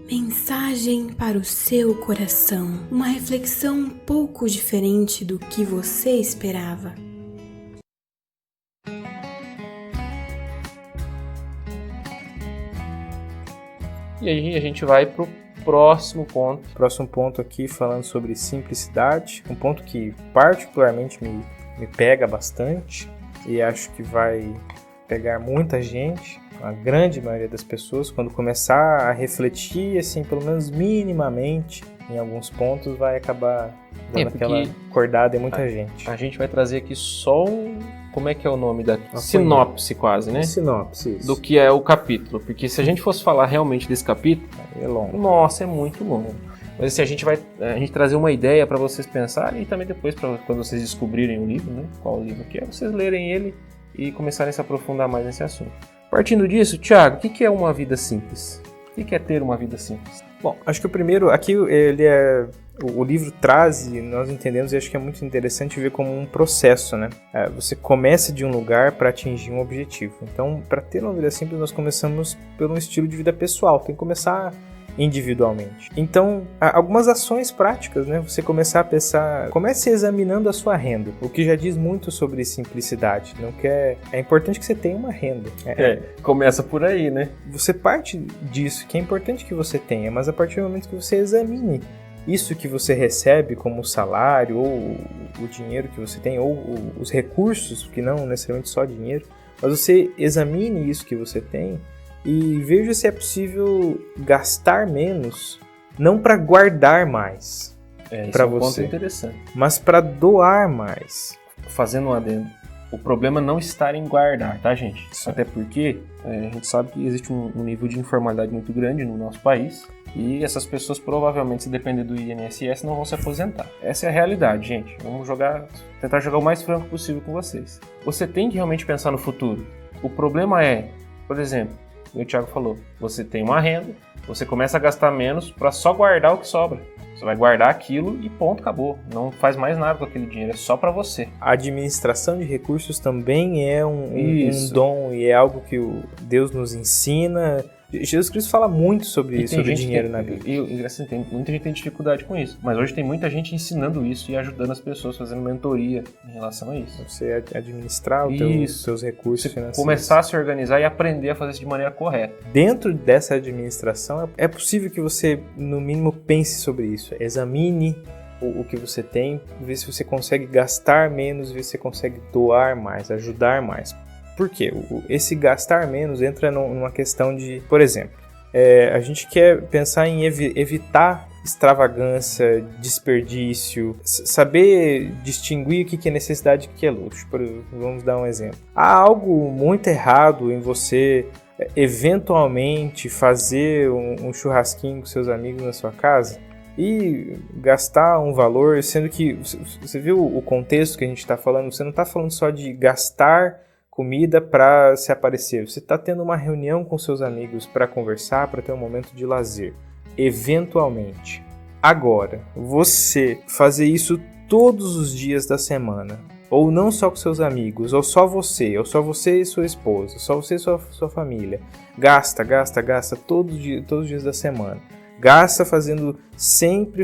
Mensagem para o seu coração. Uma reflexão um pouco diferente do que você esperava. E aí a gente vai pro próximo ponto. Próximo ponto aqui falando sobre simplicidade. Um ponto que particularmente me pega bastante e acho que vai pegar muita gente, a grande maioria das pessoas, quando começar a refletir, assim, pelo menos minimamente, em alguns pontos, vai acabar dando aquela acordada em muita gente. A gente vai trazer aqui só como é que é o nome da sinopse quase, né? Sinopse, isso. Do que é o capítulo, porque se a gente fosse falar realmente desse capítulo, é longo. Nossa, é muito longo. Mas assim, a gente trazer uma ideia para vocês pensarem e também depois, quando vocês descobrirem o livro, né? Qual livro que é, vocês lerem ele e começarem a se aprofundar mais nesse assunto. Partindo disso, Thiago, o que é uma vida simples? O que é ter uma vida simples? Bom, acho que o primeiro, aqui o livro traz, e nós entendemos, e acho que é muito interessante ver como um processo, né? Você começa de um lugar para atingir um objetivo. Então, para ter uma vida simples, nós começamos pelo estilo de vida pessoal, tem que começar individualmente. Então, algumas ações práticas, né? Você começar a pensar, comece examinando a sua renda, o que já diz muito sobre simplicidade. É importante que você tenha uma renda. Começa por aí, né? Você parte disso, que é importante que você tenha, mas a partir do momento que você examine isso que você recebe como salário, ou o dinheiro que você tem, ou os recursos, que não necessariamente só dinheiro, mas você examine isso que você tem e veja se é possível gastar menos, não para guardar mais para você, ponto interessante, mas para doar mais. Fazendo um adendo, o problema não está em guardar, tá, gente? Sim. Até porque a gente sabe que existe um nível de informalidade muito grande no nosso país e essas pessoas provavelmente, se depender do INSS, não vão se aposentar. Essa é a realidade, gente. Vamos tentar jogar o mais franco possível com vocês. Você tem que realmente pensar no futuro. O problema é, por exemplo, o Thiago falou, você tem uma renda, você começa a gastar menos para só guardar o que sobra. Você vai guardar aquilo e ponto, acabou. Não faz mais nada com aquele dinheiro, é só para você. A administração de recursos também é um dom e é algo que Deus nos ensina. Jesus Cristo fala muito sobre dinheiro na Bíblia. Muita gente tem dificuldade com isso, mas hoje tem muita gente ensinando isso e ajudando as pessoas, fazendo mentoria em relação a isso. Você administrar os seus recursos financeiros. Começar a se organizar e aprender a fazer isso de maneira correta. Dentro dessa administração, é possível que você, no mínimo, pense sobre isso. Examine o que você tem, ver se você consegue gastar menos, ver se você consegue doar mais, ajudar mais. Por quê? Esse gastar menos entra numa questão de, por exemplo, a gente quer pensar em evitar extravagância, desperdício, saber distinguir o que é necessidade e o que é luxo. Vamos dar um exemplo. Há algo muito errado em você eventualmente fazer um churrasquinho com seus amigos na sua casa e gastar um valor, sendo que você viu o contexto que a gente está falando? Você não está falando só de gastar comida para se aparecer. Você está tendo uma reunião com seus amigos para conversar, para ter um momento de lazer. Eventualmente. Agora, você fazer isso todos os dias da semana, ou não só com seus amigos, ou só você e sua esposa, só você e sua família. Gasta todos os dias da semana. Gasta fazendo sempre...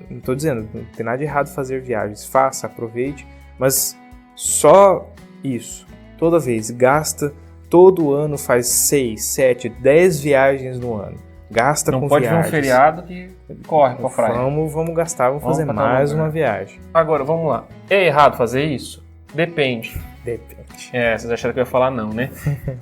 Não estou dizendo, não tem nada de errado fazer viagens. Faça, aproveite, mas só isso. Toda vez, gasta, todo ano faz 6, 7, 10 viagens no ano. Gasta com viagens. Não pode ver um feriado que corre pra praia. Vamos gastar, vamos fazer mais uma viagem. Agora, vamos lá. É errado fazer isso? Depende. Vocês acharam que eu ia falar não, né?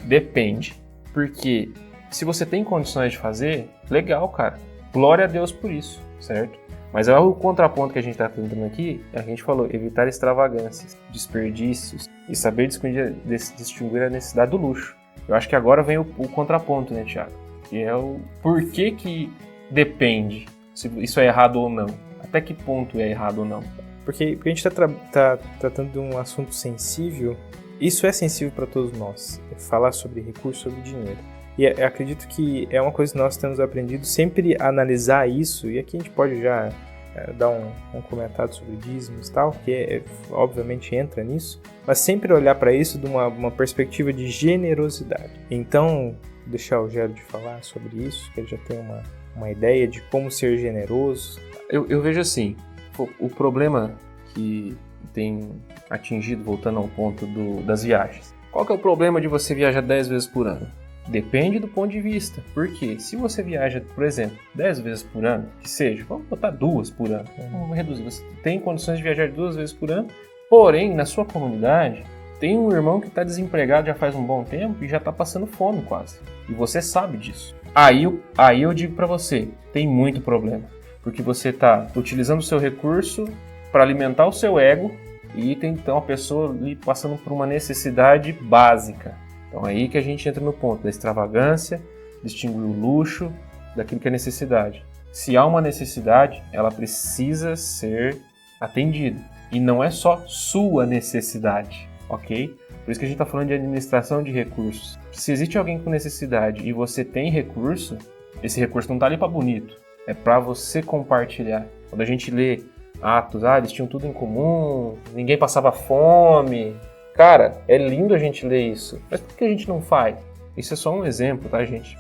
Depende. Porque se você tem condições de fazer, legal, cara. Glória a Deus por isso, certo? Mas o contraponto que a gente está tentando aqui, a gente falou, evitar extravagâncias, desperdícios e saber distinguir a necessidade do luxo. Eu acho que agora vem o contraponto, né, Thiago? Que é o porquê que depende se isso é errado ou não. Até que ponto é errado ou não. Porque a gente está tratando de um assunto sensível. Isso é sensível para todos nós. Falar sobre recursos, sobre dinheiro. E acredito que é uma coisa que nós temos aprendido sempre a analisar isso, e aqui a gente pode já dar um comentário sobre dízimos e tal, que obviamente entra nisso, mas sempre olhar para isso de uma perspectiva de generosidade. Então, deixar o Gerald falar sobre isso, que ele já tem uma ideia de como ser generoso. Eu vejo assim, o problema que tem atingido, voltando ao ponto das viagens. Qual que é o problema de você viajar 10 vezes por ano? Depende do ponto de vista. Porque se você viaja, por exemplo, 10 vezes por ano, que seja, vamos botar 2 por ano, vamos reduzir. Você tem condições de viajar 2 vezes por ano, porém, na sua comunidade, tem um irmão que está desempregado já faz um bom tempo e já está passando fome quase. E você sabe disso. Aí eu digo para você, tem muito problema. Porque você está utilizando o seu recurso para alimentar o seu ego e tem então a pessoa ali passando por uma necessidade básica. Então é aí que a gente entra no ponto da extravagância, distinguir o luxo daquilo que é necessidade. Se há uma necessidade, ela precisa ser atendida. E não é só sua necessidade, ok? Por isso que a gente está falando de administração de recursos. Se existe alguém com necessidade e você tem recurso, esse recurso não está ali para bonito, é para você compartilhar. Quando a gente lê Atos, eles tinham tudo em comum, ninguém passava fome. Cara, é lindo a gente ler isso. Mas por que a gente não faz? Isso é só um exemplo, tá, gente?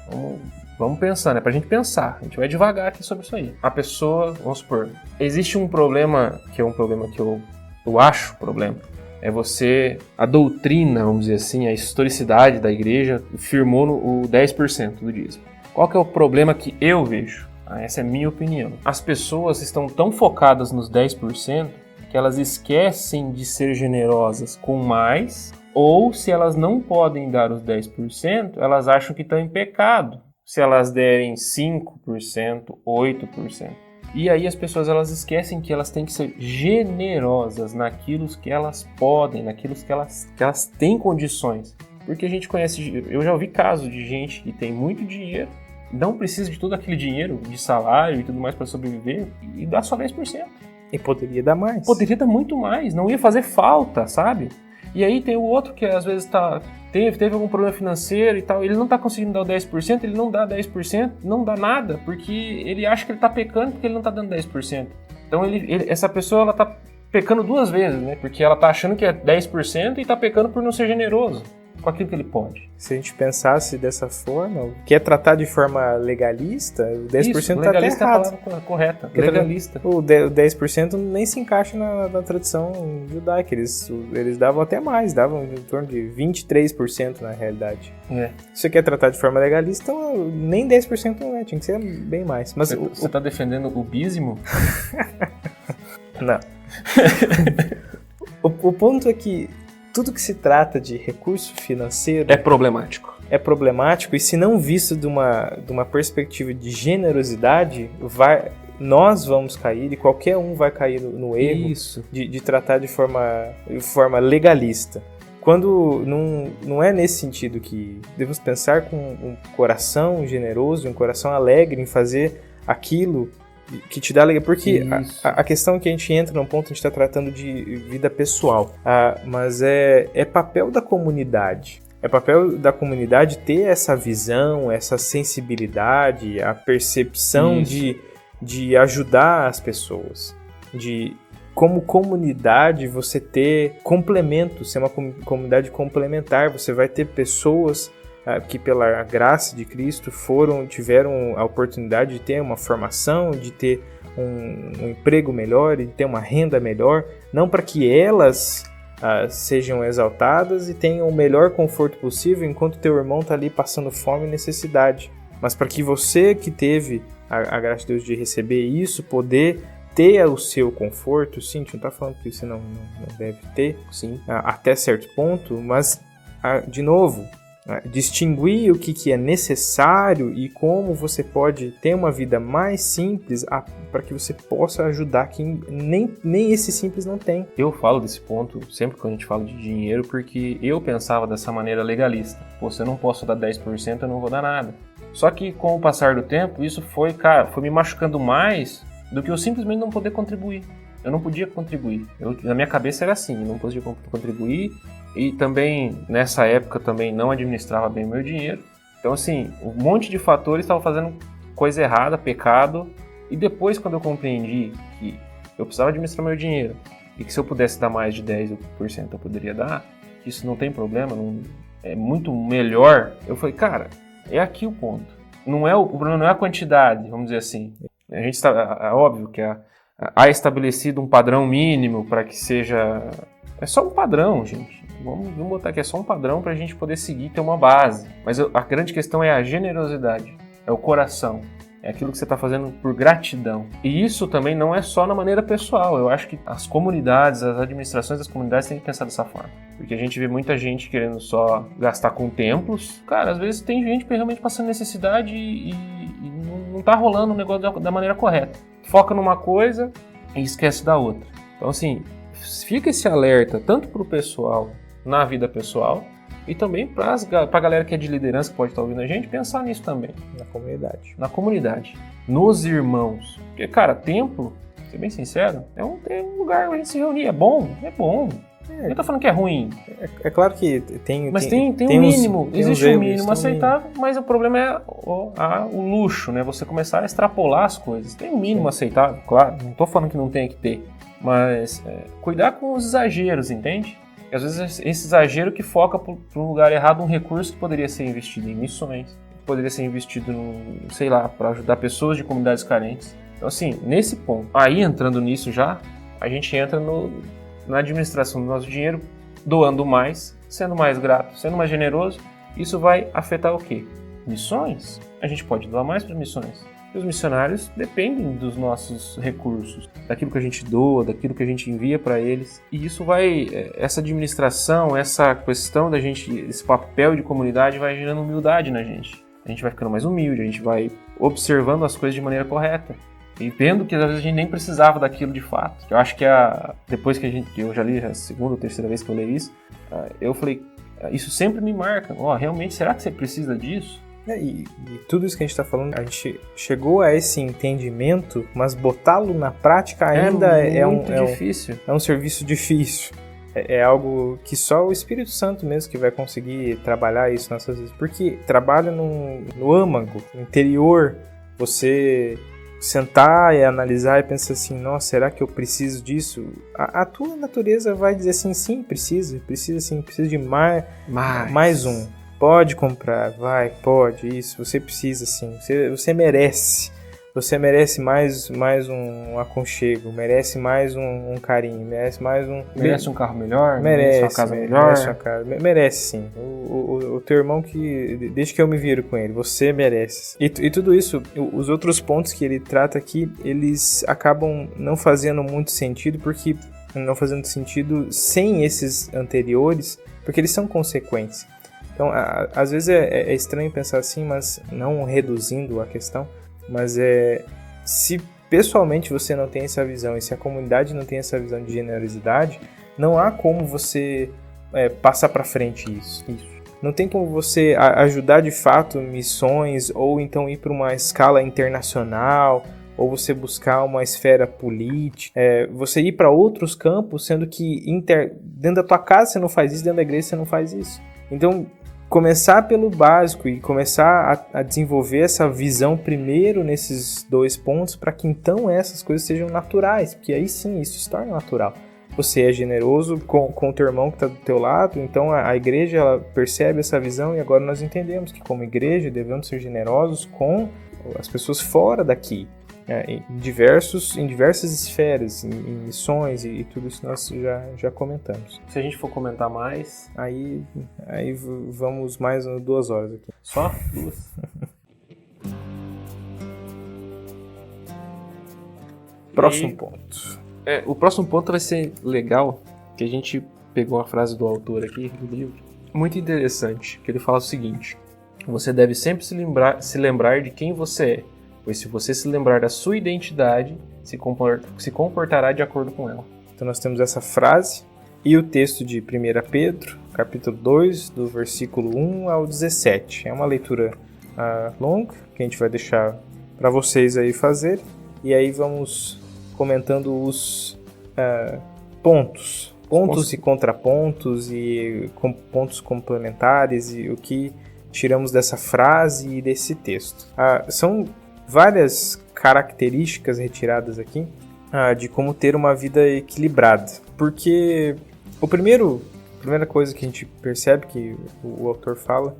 Vamos pensando, é pra gente pensar. A gente vai devagar aqui sobre isso aí. A pessoa, vamos supor, existe um problema, que é um problema que eu acho problema. É a doutrina, vamos dizer assim, a historicidade da igreja firmou o 10% do dízimo. Qual que é o problema que eu vejo? Essa é a minha opinião. As pessoas estão tão focadas nos 10% que elas esquecem de ser generosas com mais, ou se elas não podem dar os 10%, elas acham que estão em pecado se elas derem 5%, 8%. E aí as pessoas elas esquecem que elas têm que ser generosas naquilo que elas podem, naquilo que elas têm condições. Porque a gente conhece, eu já ouvi casos de gente que tem muito dinheiro, não precisa de todo aquele dinheiro de salário e tudo mais para sobreviver e dá só 10%. E poderia dar mais. Poderia dar muito mais, não ia fazer falta, sabe? E aí tem o outro que às vezes teve algum problema financeiro e tal, ele não tá conseguindo dar o 10%, ele não dá 10%, não dá nada, porque ele acha que ele tá pecando porque ele não tá dando 10%. Então essa pessoa ela tá pecando 2 vezes, né? Porque ela tá achando que é 10% e tá pecando por não ser generoso com aquilo que ele pode. Se a gente pensasse dessa forma, que é tratar de forma legalista, o 10% Isso, tá até legalista errado. É a palavra correta. Porque legalista. O 10% nem se encaixa na tradição judaica. Eles davam até mais, davam em torno de 23% na realidade. É. Se você quer tratar de forma legalista, então, nem 10% não é, tinha que ser bem mais. Mas você tá defendendo o dízimo? Não. O ponto é que tudo que se trata de recurso financeiro é problemático. É problemático e se não visto de uma perspectiva de generosidade, nós vamos cair e qualquer um vai cair no erro de tratar de forma legalista. Quando não é nesse sentido que devemos pensar com um coração generoso, um coração alegre em fazer aquilo que te dá alegria, porque a questão é que a gente entra num ponto, a gente está tratando de vida pessoal, mas é papel da comunidade. É papel da comunidade ter essa visão, essa sensibilidade, a percepção de ajudar as pessoas, de como comunidade você ter complementos, ser uma comunidade complementar, você vai ter pessoas que pela graça de Cristo tiveram a oportunidade de ter uma formação, de ter um emprego melhor, de ter uma renda melhor, não para que elas sejam exaltadas e tenham o melhor conforto possível enquanto teu irmão está ali passando fome e necessidade, mas para que você que teve a graça de Deus de receber isso, poder ter o seu conforto. Sim, a gente não está falando que você não deve ter, sim, até certo ponto, mas de novo, distinguir o que é necessário e como você pode ter uma vida mais simples para que você possa ajudar quem nem esse simples não tem. Eu falo desse ponto sempre quando a gente fala de dinheiro porque eu pensava dessa maneira legalista. Pô, se eu não posso dar 10%, eu não vou dar nada. Só que com o passar do tempo, isso foi me machucando mais do que eu simplesmente não poder contribuir. Eu não podia contribuir. Na minha cabeça era assim, eu não podia contribuir. E também, nessa época, também não administrava bem o meu dinheiro. Então, assim, um monte de fatores estavam fazendo coisa errada, pecado. E depois, quando eu compreendi que eu precisava administrar meu dinheiro e que se eu pudesse dar mais de 10% eu poderia dar, que isso não tem problema, é muito melhor, eu falei, cara, É aqui o ponto. O problema não é a quantidade, vamos dizer assim. A gente é óbvio que há estabelecido um padrão mínimo para que seja... É só um padrão, gente. Vamos botar que é só um padrão para a gente poder seguir, ter uma base. Mas a grande questão é a generosidade, é o coração. É aquilo que você está fazendo por gratidão. E isso também não é só na maneira pessoal. Eu acho que as comunidades, as administrações das comunidades têm que pensar dessa forma. Porque a gente vê muita gente querendo só gastar com templos. Cara, às vezes tem gente realmente passando necessidade e não está rolando o negócio da maneira correta. Foca numa coisa e esquece da outra. Então, assim, fica esse alerta tanto para o pessoal, na vida pessoal, e também para a galera que é de liderança, que pode estar ouvindo a gente, pensar nisso também. Na comunidade. Nos irmãos. Porque, cara, templo, pra ser bem sincero, é um lugar onde a gente se reunir. É bom. Eu tô falando que é ruim. É claro que tem... Mas tem um mínimo. Existe um mínimo aceitável, mas o problema é o luxo, né? Você começar a extrapolar as coisas. Tem um mínimo aceitável, claro. Não tô falando que não tem que ter. Mas cuidar com os exageros, entende? E às vezes esse exagero que foca para um lugar errado um recurso que poderia ser investido em missões, poderia ser investido, para ajudar pessoas de comunidades carentes. Então, assim, nesse ponto, aí entrando nisso já, a gente entra na administração do nosso dinheiro, doando mais, sendo mais grato, sendo mais generoso. Isso vai afetar o quê? Missões? A gente pode doar mais para missões. E os missionários dependem dos nossos recursos, daquilo que a gente doa, daquilo que a gente envia para eles. E isso essa administração, essa questão da gente, esse papel de comunidade vai gerando humildade na gente. A gente vai ficando mais humilde, a gente vai observando as coisas de maneira correta. E vendo que às vezes a gente nem precisava daquilo de fato. Eu acho que depois que eu já li a segunda ou terceira vez que eu leio isso, eu falei, isso sempre me marca. Realmente, será que você precisa disso? E tudo isso que a gente está falando, a gente chegou a esse entendimento, mas botá-lo na prática ainda é difícil. É um serviço difícil. É algo que só o Espírito Santo mesmo que vai conseguir trabalhar isso nessas vidas. Porque trabalha no âmago, no interior, você sentar e analisar e pensar assim, nossa, será que eu preciso disso? A tua natureza vai dizer assim, sim, precisa sim, precisa de mais um. Pode comprar, pode, isso, você precisa sim, você merece. Você merece mais um aconchego, merece mais um carinho, merece mais um... Merece um carro melhor? Merece uma casa melhor? Merece sim. O teu irmão desde que eu me viro com ele, você merece. E tudo isso, os outros pontos que ele trata aqui, eles acabam não fazendo muito sentido, não fazendo sentido sem esses anteriores, porque eles são consequências. Então, às vezes é estranho pensar assim, mas não reduzindo a questão, mas se pessoalmente você não tem essa visão e se a comunidade não tem essa visão de generosidade, não há como você passar para frente isso. Não tem como você ajudar de fato missões ou então ir para uma escala internacional ou você buscar uma esfera política, você ir para outros campos, sendo que dentro da tua casa você não faz isso, dentro da igreja você não faz isso. Então, começar pelo básico e começar a desenvolver essa visão primeiro nesses dois pontos para que então essas coisas sejam naturais, porque aí sim isso se torna natural. Você é generoso com o teu irmão que está do teu lado, então a igreja ela percebe essa visão e agora nós entendemos que como igreja devemos ser generosos com as pessoas fora daqui. Em diversas esferas, em missões e tudo isso nós já comentamos. Se a gente for comentar mais... Aí vamos mais 2 horas aqui. Só 2? Próximo ponto. O próximo ponto vai ser legal, que a gente pegou a frase do autor aqui do livro. Muito interessante, que ele fala o seguinte: você deve sempre se lembrar de quem você é. Pois se você se lembrar da sua identidade, se comportará de acordo com ela. Então nós temos essa frase e o texto de 1 Pedro, capítulo 2, do versículo 1 ao 17. É uma leitura longa, que a gente vai deixar para vocês aí fazer. E aí vamos comentando os pontos e contrapontos e pontos complementares e o que tiramos dessa frase e desse texto. São várias características retiradas aqui de como ter uma vida equilibrada. Porque a primeira coisa que a gente percebe que o autor fala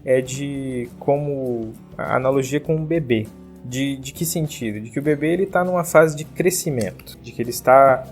é de como a analogia com um bebê. De que sentido? De que o bebê está numa fase de crescimento, de que ele está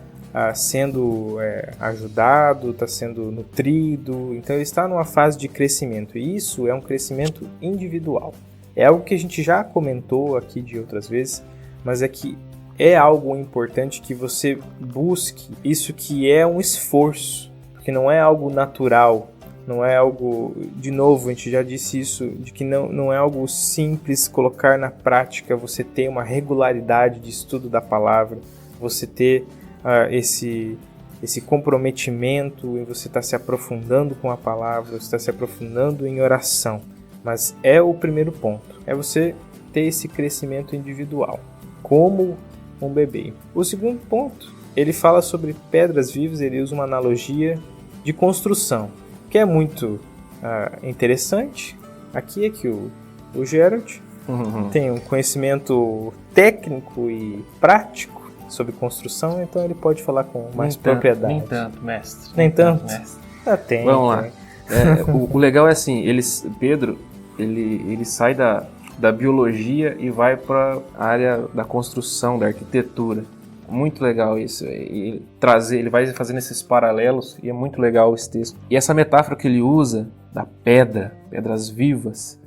sendo ajudado, está sendo nutrido, então ele está numa fase de crescimento, e isso é um crescimento individual. É algo que a gente já comentou aqui de outras vezes, mas é que é algo importante que você busque isso, que é um esforço, porque não é algo natural, não é algo, de novo, a gente já disse isso, de que não é algo simples colocar na prática, você ter uma regularidade de estudo da palavra, você ter esse comprometimento em você estar se aprofundando com a palavra, você está se aprofundando em oração. Mas é o primeiro ponto, é você ter esse crescimento individual, como um bebê. O segundo ponto, ele fala sobre pedras vivas, ele usa uma analogia de construção, que é muito interessante. Aqui é que o Gerald tem um conhecimento técnico e prático sobre construção, então ele pode falar com mais propriedade. Nem tanto, mestre. Nem tanto? Mestre. Tem. Vamos lá. O legal é assim, Pedro, ele sai da biologia e vai para a área da construção, da arquitetura. Muito legal isso. Ele vai fazendo esses paralelos e é muito legal esse texto. E essa metáfora que ele usa da pedras vivas,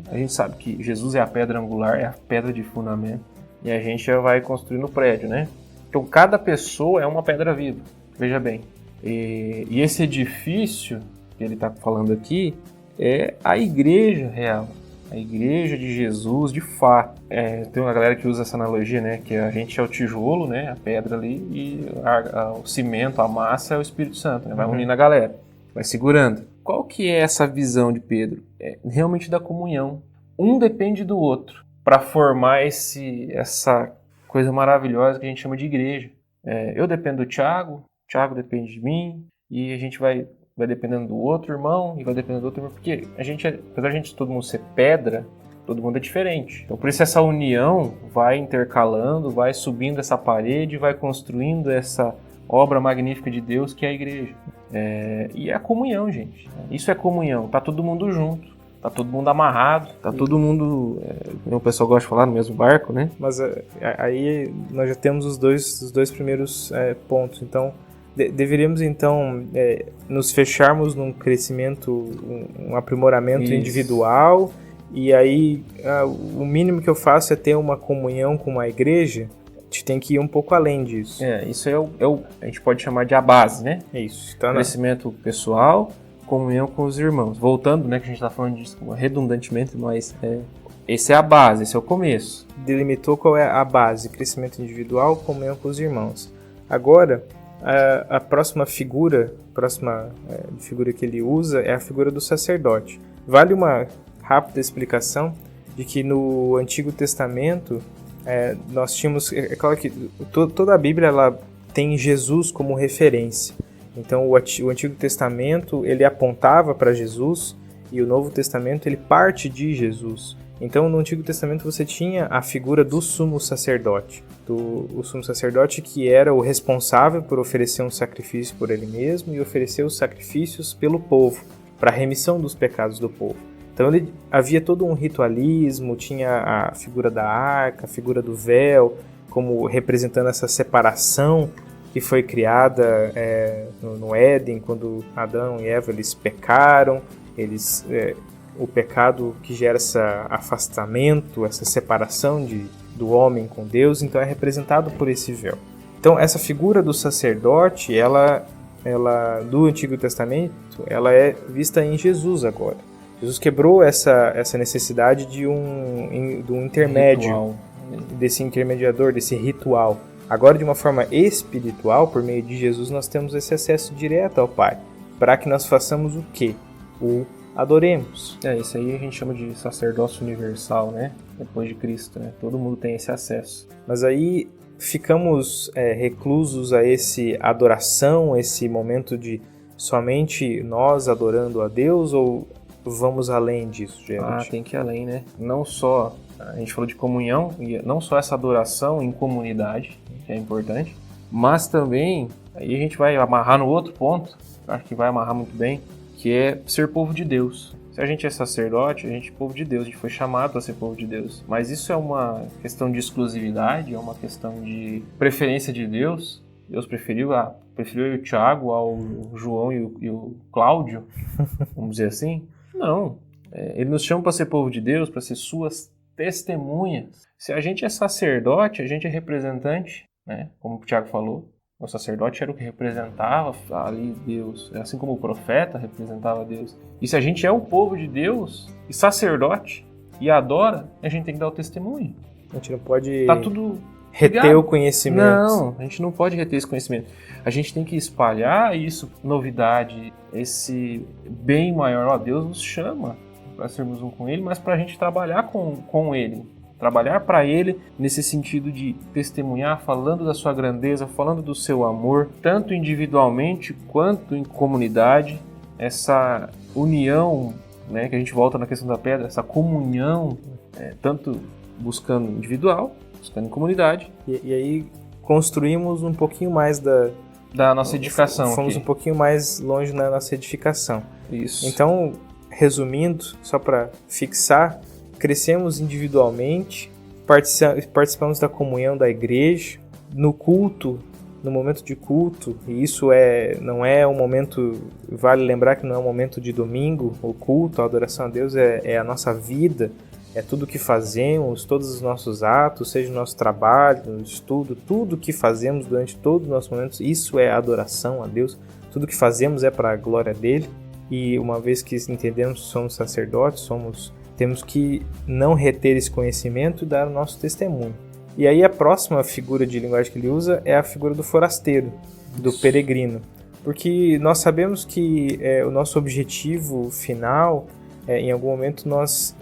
a gente sabe que Jesus é a pedra angular, é a pedra de fundamento, e a gente já vai construindo o prédio, né? Então cada pessoa é uma pedra viva, veja bem. E esse edifício que ele está falando aqui é a igreja real. A igreja de Jesus, de fato. Tem uma galera que usa essa analogia, né? Que a gente é o tijolo, né? A pedra ali, e o cimento, a massa é o Espírito Santo, né? Vai unindo a galera, vai segurando. Qual que é essa visão de Pedro? É realmente da comunhão. Um depende do outro para formar essa coisa maravilhosa que a gente chama de igreja. Eu dependo do Thiago depende de mim, e a gente vai dependendo do outro irmão, e vai dependendo do outro irmão, porque apesar de todo mundo ser pedra, todo mundo é diferente. Então por isso essa união vai intercalando, vai subindo essa parede, vai construindo essa obra magnífica de Deus que é a igreja. E é a comunhão, gente. Isso é comunhão, tá todo mundo junto, tá todo mundo amarrado, tá todo mundo, o pessoal gosta de falar, no mesmo barco, né? Mas aí nós já temos os dois primeiros pontos, então deveríamos então nos fecharmos num crescimento, um aprimoramento individual, e aí o mínimo que eu faço é ter uma comunhão com a igreja. A gente tem que ir um pouco além disso. Isso a gente pode chamar de a base, né? É isso. Tá crescimento pessoal, comunhão com os irmãos. Voltando, né, que a gente está falando disso redundantemente, mas esse é a base, esse é o começo. Delimitou qual é a base: crescimento individual, comunhão com os irmãos. Agora, a próxima figura que ele usa é a figura do sacerdote. Vale uma rápida explicação de que no Antigo Testamento nós tínhamos, claro que toda a Bíblia ela tem Jesus como referência. Então o Antigo Testamento ele apontava para Jesus, e o Novo Testamento ele parte de Jesus. Então no Antigo Testamento você tinha a figura do sumo sacerdote, o sumo sacerdote que era o responsável por oferecer um sacrifício por ele mesmo e oferecer os sacrifícios pelo povo, para a remissão dos pecados do povo. Então havia todo um ritualismo, tinha a figura da arca, a figura do véu, como representando essa separação que foi criada no Éden, quando Adão e Eva eles pecaram, o pecado que gera esse afastamento, essa separação do homem com Deus, então é representado por esse véu. Então essa figura do sacerdote, ela do Antigo Testamento, ela é vista em Jesus agora. Jesus quebrou essa necessidade de um intermédio, ritual, desse intermediador, desse ritual. Agora, de uma forma espiritual, por meio de Jesus, nós temos esse acesso direto ao Pai, para que nós façamos o quê? O adoremos. Isso aí a gente chama de sacerdócio universal, né? Depois de Cristo, né? Todo mundo tem esse acesso. Mas aí ficamos reclusos a esse adoração, esse momento de somente nós adorando a Deus, ou vamos além disso, gente? Tem que ir além, né? Não só, a gente falou de comunhão, e não só essa adoração em comunidade, que é importante, mas também, aí a gente vai amarrar no outro ponto, acho que vai amarrar muito bem, que é ser povo de Deus. Se a gente é sacerdote, a gente é povo de Deus, a gente foi chamado para ser povo de Deus. Mas isso é uma questão de exclusividade, é uma questão de preferência de Deus. Deus preferiu eu e o Tiago ao João e o Cláudio, vamos dizer assim? Não. Ele nos chama para ser povo de Deus, para ser suas testemunhas. Se a gente é sacerdote, a gente é representante, né? Como o Tiago falou. O sacerdote era o que representava ali Deus, assim como o profeta representava Deus. E se a gente é o povo de Deus e sacerdote e adora, a gente tem que dar o testemunho. A gente não pode reter o conhecimento. Não, a gente não pode reter esse conhecimento. A gente tem que espalhar isso, novidade, esse bem maior. Ó, Deus nos chama para sermos um com Ele, mas para a gente trabalhar com Ele. Trabalhar para Ele nesse sentido de testemunhar, falando da sua grandeza, falando do seu amor, tanto individualmente quanto em comunidade. Essa união, né, que a gente volta na questão da pedra, essa comunhão, tanto buscando individual, buscando em comunidade. E aí construímos um pouquinho mais da nossa edificação. Fomos aqui um pouquinho mais longe na nossa edificação. Isso. Então, resumindo, só para fixar, crescemos individualmente, participamos da comunhão da igreja, no culto, no momento de culto, e isso não é um momento, vale lembrar que não é um momento de domingo, o culto, a adoração a Deus é a nossa vida, é tudo que fazemos, todos os nossos atos, seja o nosso trabalho, no estudo, tudo que fazemos durante todos os nossos momentos, isso é adoração a Deus, tudo que fazemos é para a glória dele, e uma vez que entendemos que somos sacerdotes, temos que não reter esse conhecimento e dar o nosso testemunho. E aí a próxima figura de linguagem que ele usa é a figura do forasteiro, do peregrino. Porque nós sabemos que o nosso objetivo final, em algum momento nós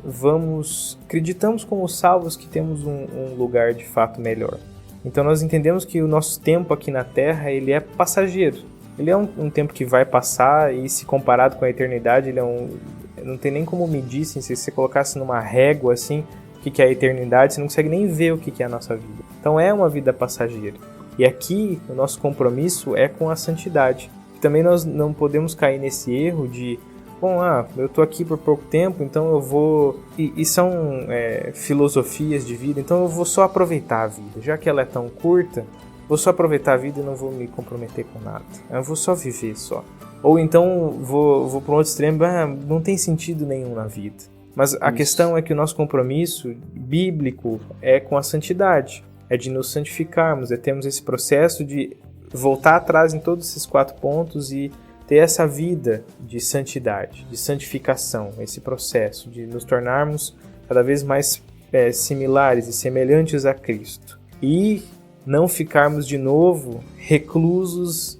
acreditamos como salvos que temos um lugar de fato melhor. Então nós entendemos que o nosso tempo aqui na Terra, ele é passageiro. Ele é um tempo que vai passar e se comparado com a eternidade, ele não tem nem como medir, assim, se você colocasse numa régua assim, o que é a eternidade, você não consegue nem ver o que é a nossa vida. Então é uma vida passageira. E aqui o nosso compromisso é com a santidade. E também nós não podemos cair nesse erro de, eu estou aqui por pouco tempo, então eu vou... E são filosofias de vida, então eu vou só aproveitar a vida. Já que ela é tão curta, vou só aproveitar a vida e não vou me comprometer com nada. Eu vou só viver só. Ou então vou para um outro extremo, não tem sentido nenhum na vida. Mas a questão é que o nosso compromisso bíblico é com a santidade, é de nos santificarmos, termos esse processo de voltar atrás em todos esses 4 pontos e ter essa vida de santidade, de santificação, esse processo de nos tornarmos cada vez mais similares e semelhantes a Cristo. E não ficarmos de novo reclusos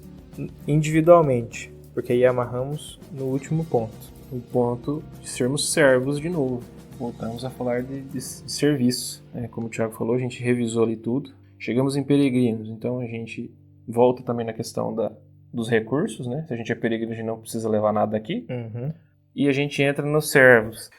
individualmente. Porque aí amarramos no último ponto. O ponto de sermos servos de novo. Voltamos a falar de serviço. Como o Tiago falou, a gente revisou ali tudo. Chegamos em peregrinos, então a gente volta também na questão dos recursos, né? Se a gente é peregrino, a gente não precisa levar nada daqui. Uhum. E a gente entra nos servos.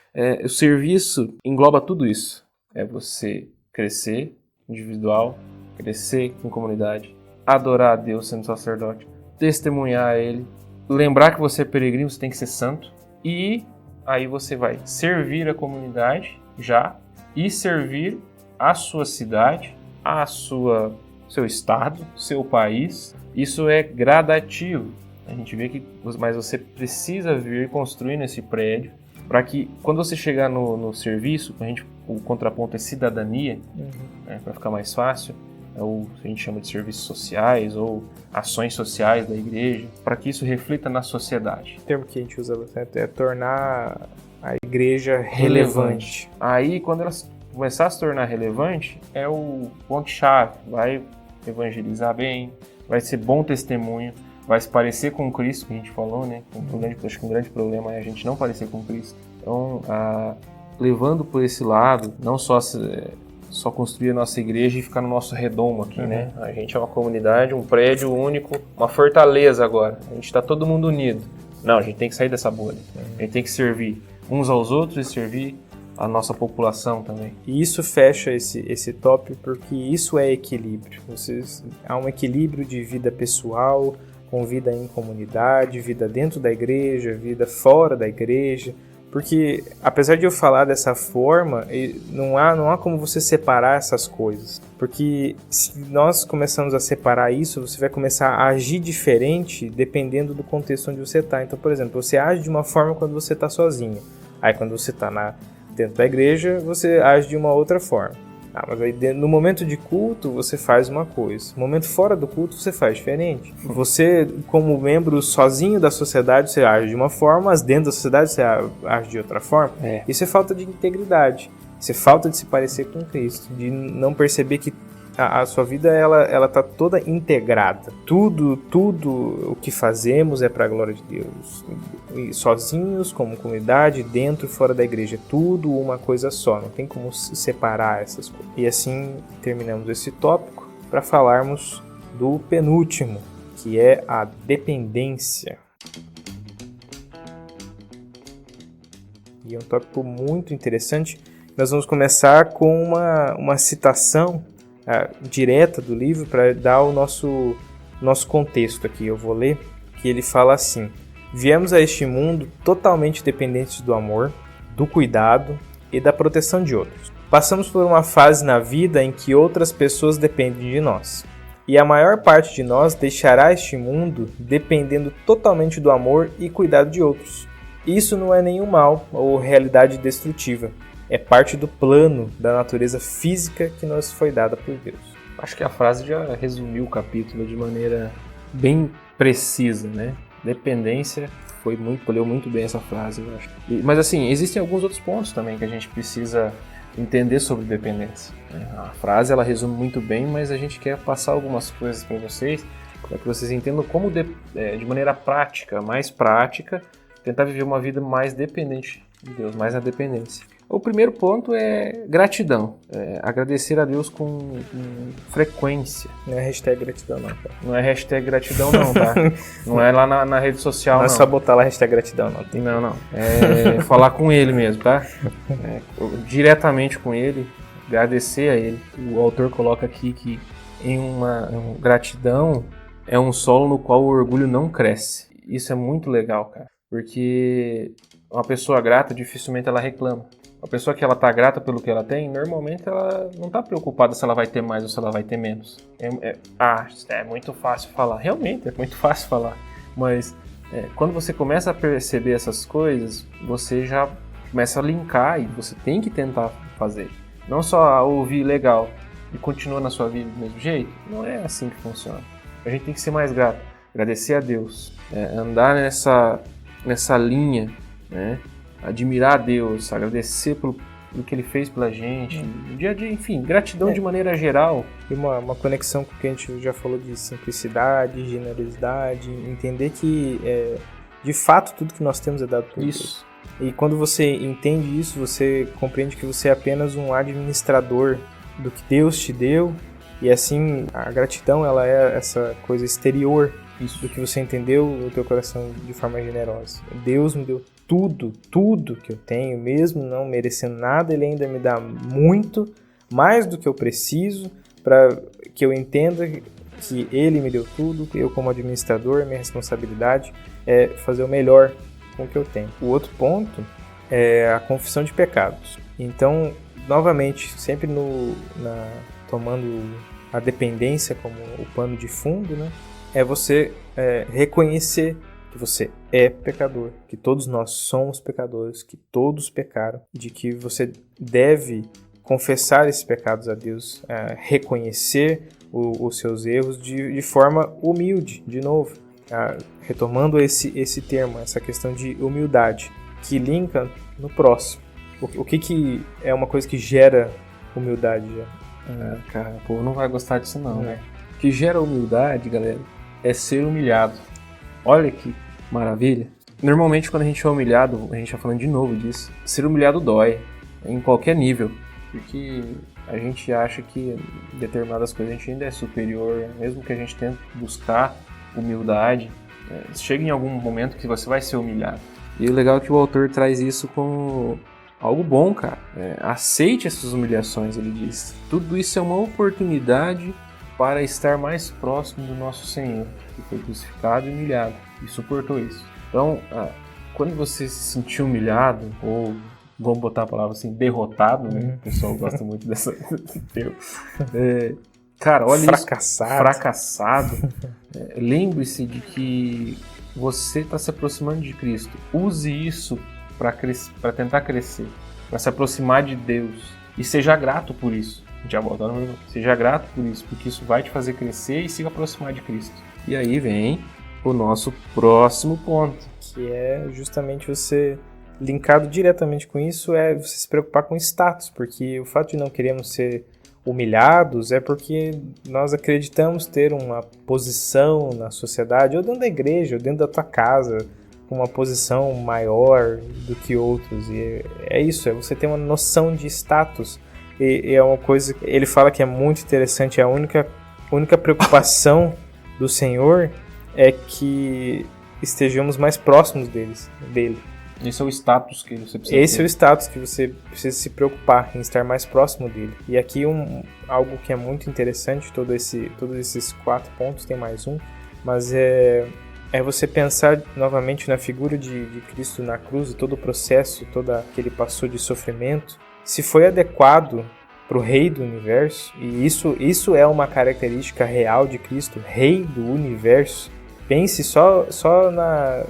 O serviço engloba tudo isso. É você crescer individual, crescer em comunidade, adorar a Deus sendo sacerdote, testemunhar a Ele, lembrar que você é peregrino, você tem que ser santo, e aí você vai servir a comunidade e servir a sua cidade, seu estado, seu país. Isso é gradativo. A gente vê que mas você precisa vir construindo esse prédio para que quando você chegar no serviço, o contraponto é cidadania, para ficar mais fácil, ou a gente chama de serviços sociais ou ações sociais da igreja, para que isso reflita na sociedade. O termo que a gente usa bastante é tornar a igreja relevante. Aí, quando ela começar a se tornar relevante, é o ponto-chave. Vai evangelizar bem, vai ser bom testemunho, vai se parecer com Cristo, que a gente falou, né? Acho que um grande problema é a gente não parecer com Cristo. Então, levando por esse lado, não só construir a nossa igreja e ficar no nosso redomo aqui, né? A gente é uma comunidade, um prédio único, uma fortaleza agora. A gente está todo mundo unido. Não, a gente tem que sair dessa bolha. A gente tem que servir uns aos outros e servir a nossa população também. E isso fecha esse tópico porque isso é equilíbrio. Há um equilíbrio de vida pessoal, com vida em comunidade, vida dentro da igreja, vida fora da igreja. Porque, apesar de eu falar dessa forma, não há como você separar essas coisas. Porque se nós começamos a separar isso, você vai começar a agir diferente dependendo do contexto onde você está. Então, por exemplo, você age de uma forma quando você está sozinho. Aí, quando você está dentro da igreja, você age de uma outra forma. Mas aí no momento de culto você faz uma coisa, no momento fora do culto você faz diferente. Você, como membro sozinho da sociedade, você age de uma forma, mas dentro da sociedade você age de outra forma. Isso é falta de integridade, isso é falta de se parecer com Cristo, de não perceber que a sua vida ela está toda integrada. Tudo o que fazemos é para a glória de Deus. E sozinhos, como comunidade, dentro e fora da igreja. Tudo uma coisa só. Não tem como separar essas coisas. E assim terminamos esse tópico para falarmos do penúltimo, que é a dependência. E é um tópico muito interessante. Nós vamos começar com uma citação direta do livro para dar o nosso contexto aqui. Eu vou ler, que ele fala assim: viemos a este mundo totalmente dependentes do amor, do cuidado e da proteção de outros. Passamos por uma fase na vida em que outras pessoas dependem de nós. E a maior parte de nós deixará este mundo dependendo totalmente do amor e cuidado de outros. Isso não é nenhum mal ou realidade destrutiva. É parte do plano da natureza física que nos foi dada por Deus. Acho que a frase já resumiu o capítulo de maneira bem precisa, né? Dependência, leu muito bem essa frase, eu acho. Mas assim, existem alguns outros pontos também que a gente precisa entender sobre dependência. A frase, ela resume muito bem, mas a gente quer passar algumas coisas para vocês, para que vocês entendam como, de maneira prática, mais prática, tentar viver uma vida mais dependente de Deus, mais na dependência. O primeiro ponto é gratidão. Agradecer a Deus com frequência. Não é hashtag gratidão não, tá? Não é hashtag gratidão não, tá? Não é lá na rede social, não. Não é só botar lá hashtag gratidão não. Não. É falar com ele mesmo, tá? Diretamente com ele, agradecer a ele. O autor coloca aqui que gratidão é um solo no qual o orgulho não cresce. Isso é muito legal, cara. Porque uma pessoa grata, dificilmente ela reclama. Uma pessoa que ela tá grata pelo que ela tem, normalmente ela não tá preocupada se ela vai ter mais ou se ela vai ter menos. É muito fácil falar. Realmente, é muito fácil falar. Mas quando você começa a perceber essas coisas, você já começa a linkar e você tem que tentar fazer. Não só ouvir legal e continuar na sua vida do mesmo jeito. Não é assim que funciona. A gente tem que ser mais grato. Agradecer a Deus. Andar nessa linha, né? Admirar a Deus, agradecer pelo que Ele fez pela gente, no dia a dia, enfim, gratidão de maneira geral. E uma conexão com o que a gente já falou de simplicidade, generosidade, entender que, de fato, tudo que nós temos é dado por Deus. E quando você entende isso, você compreende que você é apenas um administrador do que Deus te deu, e assim, a gratidão, ela é essa coisa exterior do que você entendeu no teu coração de forma generosa. Deus me deu tudo que eu tenho, mesmo não merecendo nada, Ele ainda me dá muito, mais do que eu preciso, para que eu entenda que Ele me deu tudo, que eu como administrador, minha responsabilidade é fazer o melhor com o que eu tenho. O outro ponto é a confissão de pecados. Então, novamente, sempre tomando a dependência como o pano de fundo, né? É você reconhecer que você é pecador, que todos nós somos pecadores, que todos pecaram, de que você deve confessar esses pecados a Deus, reconhecer os seus erros de forma humilde, de novo, retomando esse termo, essa questão de humildade, que linka no próximo. O que é uma coisa que gera humildade? Cara, o povo não vai gostar disso não, né? O que gera humildade, galera, é ser humilhado. Olha que maravilha. Normalmente quando a gente é humilhado, a gente está falando de novo disso, ser humilhado dói, em qualquer nível, porque a gente acha que em determinadas coisas a gente ainda é superior, mesmo que a gente tente buscar humildade, chega em algum momento que você vai ser humilhado. E o legal é que o autor traz isso como algo bom, cara. Aceite essas humilhações, ele diz. Tudo isso é uma oportunidade para estar mais próximo do nosso Senhor, que foi crucificado e humilhado, e suportou isso. Então, quando você se sentir humilhado, ou vamos botar a palavra assim, derrotado, né? O pessoal gosta muito desse termo. Cara, olha fracassado. Isso. Fracassado. Lembre-se de que você está se aproximando de Cristo. Use isso para tentar crescer, para se aproximar de Deus. E seja grato por isso. Já voltando, seja grato por isso, porque isso vai te fazer crescer e se aproximar de Cristo. E aí vem o nosso próximo ponto. Que é justamente você, linkado diretamente com isso, é você se preocupar com status, porque o fato de não queremos ser humilhados é porque nós acreditamos ter uma posição na sociedade, ou dentro da igreja, ou dentro da tua casa, com uma posição maior do que outros. E é isso, é você ter uma noção de status. E é uma coisa que ele fala que é muito interessante, a única preocupação do Senhor é que estejamos mais próximos dele. Esse é o status que você precisa Esse ter. É o status que você precisa se preocupar, em estar mais próximo dele. E aqui algo que é muito interessante, todos esses 4 pontos, tem mais um, mas é você pensar novamente na figura de Cristo na cruz, e todo o processo, que ele passou de sofrimento, se foi adequado para o Rei do Universo, e isso é uma característica real de Cristo, Rei do Universo. Pense só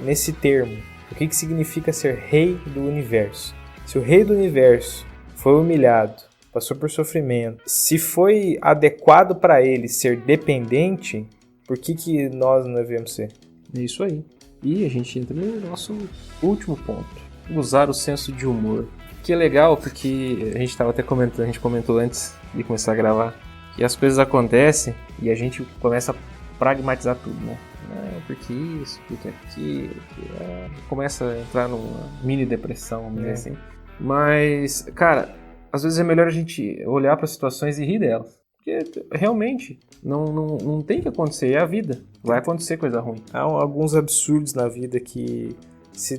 nesse termo. O que significa ser Rei do Universo? Se o Rei do Universo foi humilhado, passou por sofrimento, se foi adequado para ele ser dependente, por que nós não devemos ser? É isso aí. E a gente entra no nosso último ponto. Usar o senso de humor. Que é legal porque a gente comentou antes de começar a gravar, que as coisas acontecem e a gente começa a pragmatizar tudo, né? Porque isso, porque aquilo, começa a entrar numa mini depressão, vamos dizer assim. Mas, cara, às vezes é melhor a gente olhar para as situações e rir delas. Porque realmente não tem que acontecer, é a vida. Vai acontecer coisa ruim. Há alguns absurdos na vida que, se a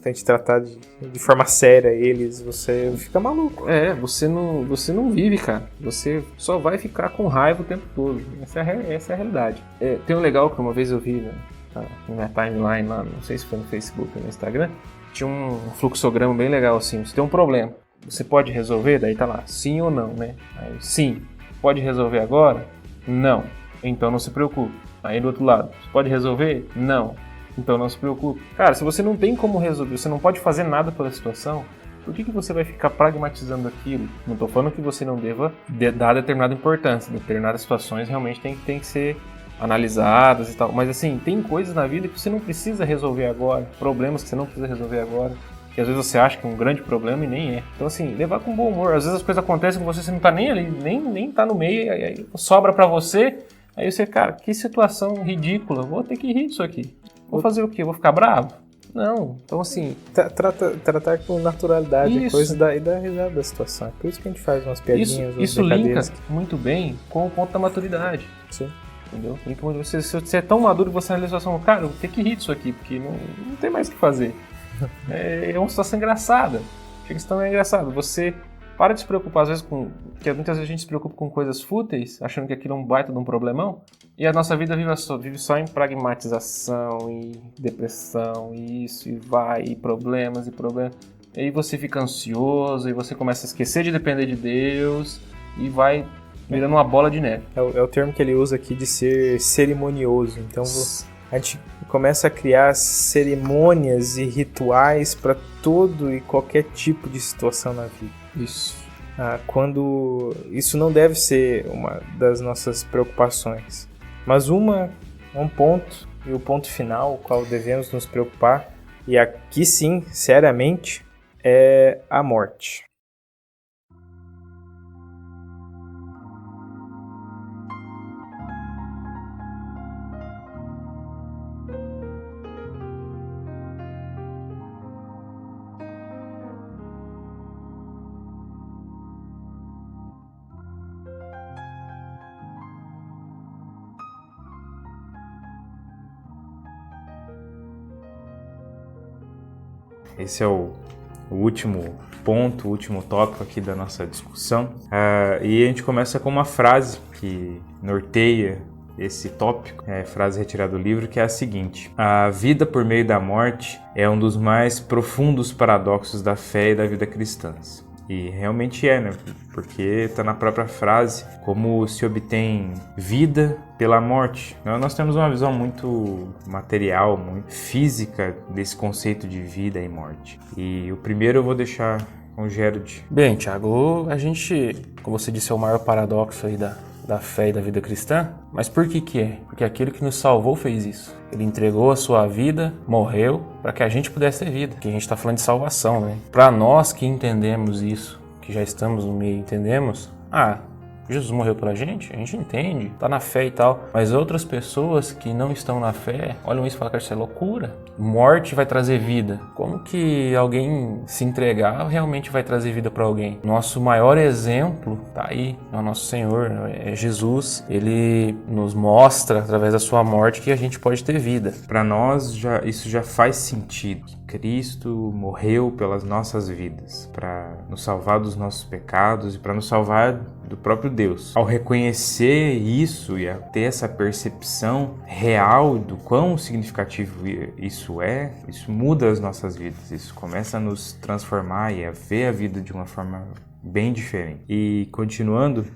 gente tratar de forma séria eles, você fica maluco. Você não vive, cara. Você só vai ficar com raiva o tempo todo. Essa é a realidade. Tem um legal que uma vez eu vi na minha timeline lá, não sei se foi no Facebook ou no Instagram, tinha um fluxograma bem legal assim. Você tem um problema, você pode resolver? Daí tá lá, sim ou não, né? Aí, sim. Pode resolver agora? Não. Então não se preocupe. Aí do outro lado, você pode resolver? Não. Então não se preocupe. Cara, se você não tem como resolver, você não pode fazer nada pela situação, por que você vai ficar pragmatizando aquilo? Não estou falando que você não deva dar determinada importância. Determinadas situações realmente tem que ser analisadas e tal. Mas assim, tem coisas na vida que você não precisa resolver agora. Problemas que você não precisa resolver agora. Que às vezes você acha que é um grande problema e nem é. Então assim, levar com bom humor. Às vezes as coisas acontecem com você não tá nem ali, nem tá no meio, aí sobra pra você. Aí você, cara, que situação ridícula. Vou ter que rir disso aqui. Vou fazer o quê? Vou ficar bravo? Não. Então, assim... Tratar com naturalidade a coisa e dar risada da situação. É por isso que a gente faz umas piadinhas, isso linka muito bem com o ponto da maturidade. Sim. Entendeu? Se você é tão maduro, você analisa a situação, cara, eu vou ter que rir disso aqui, porque não tem mais o que fazer. É uma situação engraçada. Chega que situação é engraçada. Você para de se preocupar, às vezes, porque muitas vezes a gente se preocupa com coisas fúteis, achando que aquilo é um baita de um problemão, e a nossa vida vive só em pragmatização e depressão, e isso, e vai, e problemas. E aí você fica ansioso, e você começa a esquecer de depender de Deus, e vai virando uma bola de neve. É o termo que ele usa aqui de ser cerimonioso. Então a gente começa a criar cerimônias e rituais para todo e qualquer tipo de situação na vida. Isso. Quando isso não deve ser uma das nossas preocupações. Mas um ponto, e o ponto final, o qual devemos nos preocupar, e aqui sim, seriamente, é a morte. Esse é o último ponto, o último tópico aqui da nossa discussão. E a gente começa com uma frase que norteia esse tópico, frase retirada do livro, que é a seguinte: a vida por meio da morte é um dos mais profundos paradoxos da fé e da vida cristãs. E realmente né? Porque está na própria frase como se obtém vida pela morte. Nós temos uma visão muito material, muito física desse conceito de vida e morte. E o primeiro eu vou deixar com o Gerard. Bem, Thiago, a gente, como você disse, é o maior paradoxo aí da fé e da vida cristã. Mas por que é? Porque aquele que nos salvou fez isso. Ele entregou a sua vida, morreu, para que a gente pudesse ter vida. Que a gente está falando de salvação, né? Para nós que entendemos isso, que já estamos no meio, entendemos? Jesus morreu pra gente? A gente entende, tá na fé e tal. Mas outras pessoas que não estão na fé, olham isso e falam que isso é loucura. Morte vai trazer vida. Como que alguém se entregar realmente vai trazer vida para alguém? Nosso maior exemplo tá aí, é o nosso Senhor, é Jesus. Ele nos mostra, através da sua morte, que a gente pode ter vida. Para nós, isso já faz sentido. Cristo morreu pelas nossas vidas, para nos salvar dos nossos pecados e para nos salvar do próprio Deus. Ao reconhecer isso e a ter essa percepção real do quão significativo isso muda as nossas vidas. Isso começa a nos transformar e a ver a vida de uma forma bem diferente. E continuando,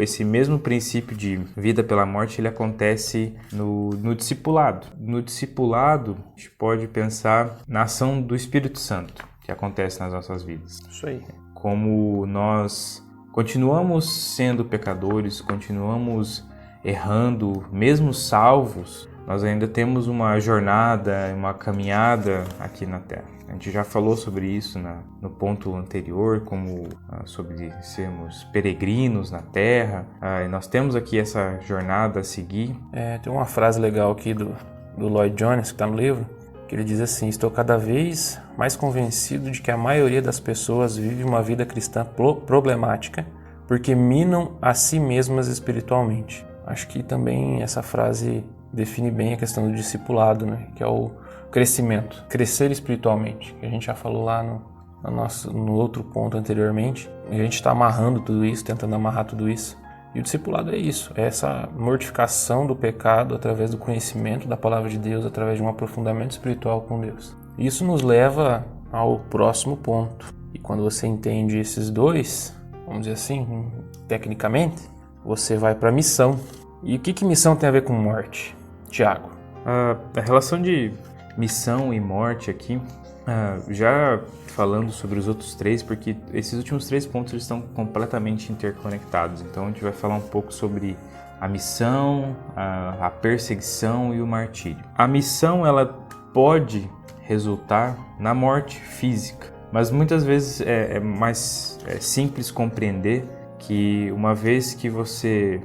esse mesmo princípio de vida pela morte, ele acontece no discipulado. No discipulado, a gente pode pensar na ação do Espírito Santo que acontece nas nossas vidas. Isso aí. Como nós continuamos sendo pecadores, continuamos errando, mesmo salvos, nós ainda temos uma jornada, uma caminhada aqui na Terra. A gente já falou sobre isso no ponto anterior, como sobre sermos peregrinos na Terra. E nós temos aqui essa jornada a seguir. Tem uma frase legal aqui do Lloyd Jones, que está no livro, que ele diz assim: estou cada vez mais convencido de que a maioria das pessoas vive uma vida cristã problemática porque minam a si mesmas espiritualmente. Acho que também essa frase define bem a questão do discipulado, né? Que é o crescimento, crescer espiritualmente, que a gente já falou lá no outro ponto anteriormente. E a gente está amarrando tudo isso, tentando amarrar tudo isso. E o discipulado é isso, é essa mortificação do pecado através do conhecimento da palavra de Deus, através de um aprofundamento espiritual com Deus. Isso nos leva ao próximo ponto. E quando você entende esses dois, vamos dizer assim, tecnicamente, você vai para a missão. E o que missão tem a ver com morte, Tiago? A relação de missão e morte aqui, já falando sobre os outros três, porque esses últimos 3 pontos eles estão completamente interconectados. Então a gente vai falar um pouco sobre a missão, a perseguição e o martírio. A missão, ela pode resultar na morte física, mas muitas vezes é mais simples compreender que uma vez que você,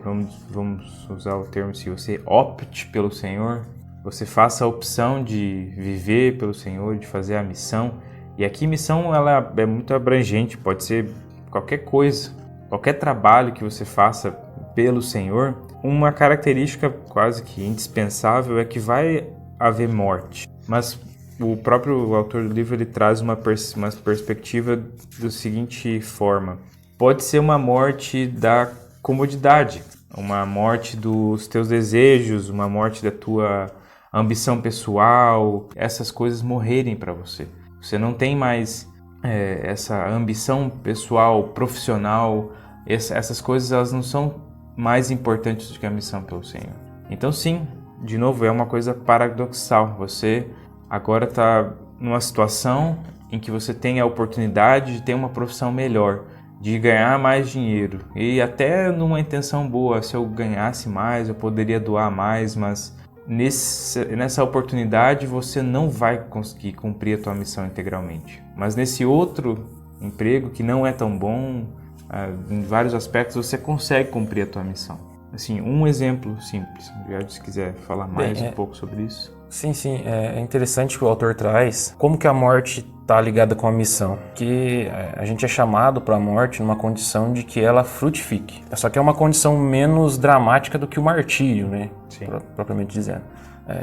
vamos usar o termo, se você opte pelo Senhor, você faça a opção de viver pelo Senhor, de fazer a missão. E aqui missão ela é muito abrangente, pode ser qualquer coisa, qualquer trabalho que você faça pelo Senhor. Uma característica quase que indispensável é que vai haver morte. Mas o próprio autor do livro ele traz uma perspectiva da seguinte forma: pode ser uma morte da comodidade, uma morte dos teus desejos, uma morte da tua ambição pessoal, essas coisas morrerem para você. Você não tem mais essa ambição pessoal, profissional, essas coisas elas não são mais importantes do que a missão pelo Senhor. Então sim, de novo, é uma coisa paradoxal. Você agora está numa situação em que você tem a oportunidade de ter uma profissão melhor, de ganhar mais dinheiro. E até numa intenção boa, se eu ganhasse mais, eu poderia doar mais, mas nessa oportunidade você não vai conseguir cumprir a tua missão integralmente. Mas nesse outro emprego que não é tão bom, em vários aspectos você consegue cumprir a tua missão. Assim, um exemplo simples, se quiser falar mais um pouco sobre isso. Sim, é interessante que o autor traz como que a morte está ligada com a missão, que a gente é chamado para a morte numa condição de que ela frutifique, só que é uma condição menos dramática do que o martírio, né? Propriamente dizendo.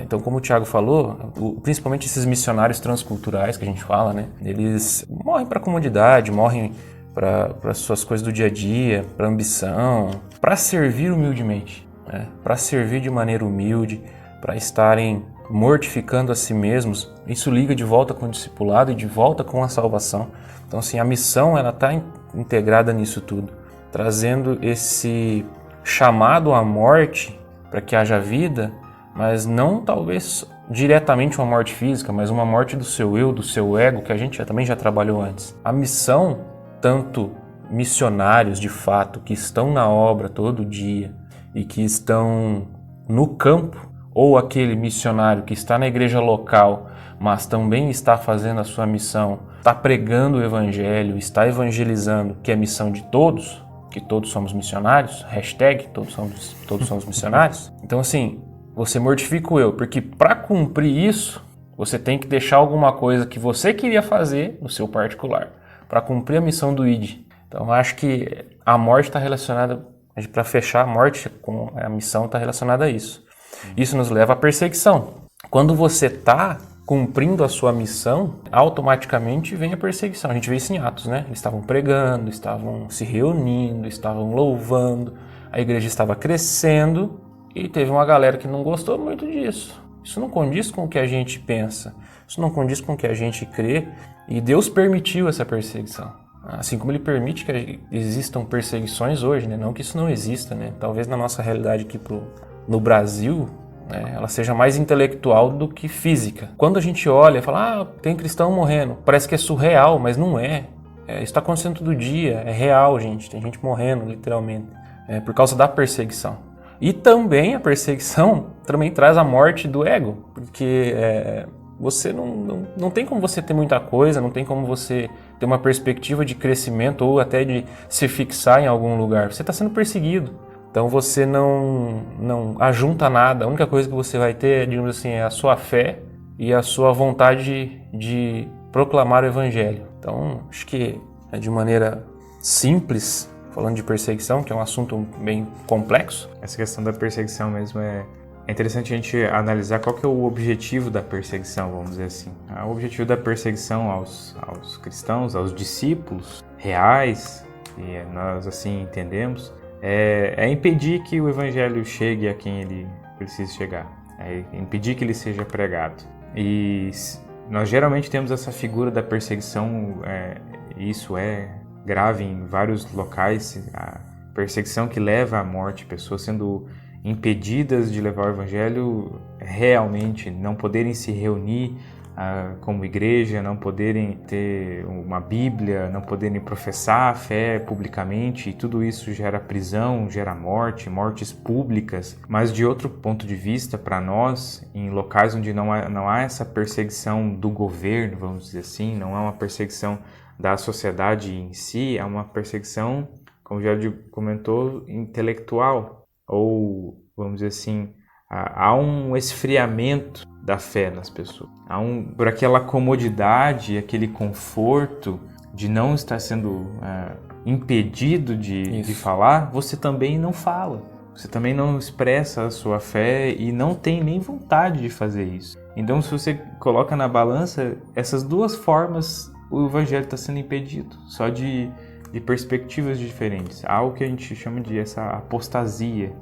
Então, como o Thiago falou, principalmente esses missionários transculturais que a gente fala, né? Eles morrem para a comodidade, morrem para as suas coisas do dia a dia, para ambição, para servir humildemente, né? Para servir de maneira humilde, para estarem mortificando a si mesmos. Isso liga de volta com o discipulado e de volta com a salvação. Então, assim, a missão ela está integrada nisso tudo, trazendo esse chamado à morte para que haja vida, mas não talvez diretamente uma morte física, mas uma morte do seu eu, do seu ego, que a gente também já trabalhou antes. A missão, tanto missionários de fato que estão na obra todo dia e que estão no campo, ou aquele missionário que está na igreja local, mas também está fazendo a sua missão, está pregando o evangelho, está evangelizando, que é a missão de todos, que todos somos missionários, hashtag todos somos missionários. Então, assim, você mortifica o eu, porque para cumprir isso, você tem que deixar alguma coisa que você queria fazer no seu particular, para cumprir a missão do ID. Então, acho que a morte está relacionada, para fechar, a morte com a missão está relacionada a isso. Isso nos leva à perseguição. Quando você está cumprindo a sua missão, automaticamente vem a perseguição. A gente vê isso em Atos, né? Eles estavam pregando, estavam se reunindo, estavam louvando, a igreja estava crescendo e teve uma galera que não gostou muito disso. Isso não condiz com o que a gente pensa, isso não condiz com o que a gente crê, e Deus permitiu essa perseguição. Assim como Ele permite que existam perseguições hoje, né? Não que isso não exista, né? Talvez na nossa realidade aqui no Brasil, né, ela seja mais intelectual do que física. Quando a gente olha e fala, tem cristão morrendo, parece que é surreal, mas não é. Isso está acontecendo todo dia, é real, gente. Tem gente morrendo, literalmente, por causa da perseguição. E também a perseguição também traz a morte do ego, porque você não tem como você ter muita coisa, não tem como você ter uma perspectiva de crescimento ou até de se fixar em algum lugar. Você está sendo perseguido. Então você não ajunta nada, a única coisa que você vai ter, digamos assim, é a sua fé e a sua vontade de proclamar o evangelho. Então acho que de maneira simples, falando de perseguição, que é um assunto bem complexo. Essa questão da perseguição mesmo é interessante a gente analisar qual que é o objetivo da perseguição, vamos dizer assim. O objetivo da perseguição aos cristãos, aos discípulos reais, e nós assim entendemos, é impedir que o evangelho chegue a quem ele precisa chegar, é impedir que ele seja pregado. E nós geralmente temos essa figura da perseguição, isso é grave em vários locais, a perseguição que leva à morte, pessoas sendo impedidas de levar o evangelho, realmente não poderem se reunir como igreja, não poderem ter uma Bíblia, não poderem professar a fé publicamente, e tudo isso gera prisão, gera morte, mortes públicas. Mas de outro ponto de vista, para nós, em locais onde não há essa perseguição do governo, vamos dizer assim, não há uma perseguição da sociedade em si, é uma perseguição, como já comentou, intelectual, ou vamos dizer assim, há um esfriamento da fé nas pessoas. Por aquela comodidade, aquele conforto de não estar sendo impedido de falar, você também não fala. Você também não expressa a sua fé e não tem nem vontade de fazer isso. Então, se você coloca na balança, essas duas formas, o evangelho está sendo impedido, só de perspectivas diferentes. Há algo que a gente chama de essa apostasia,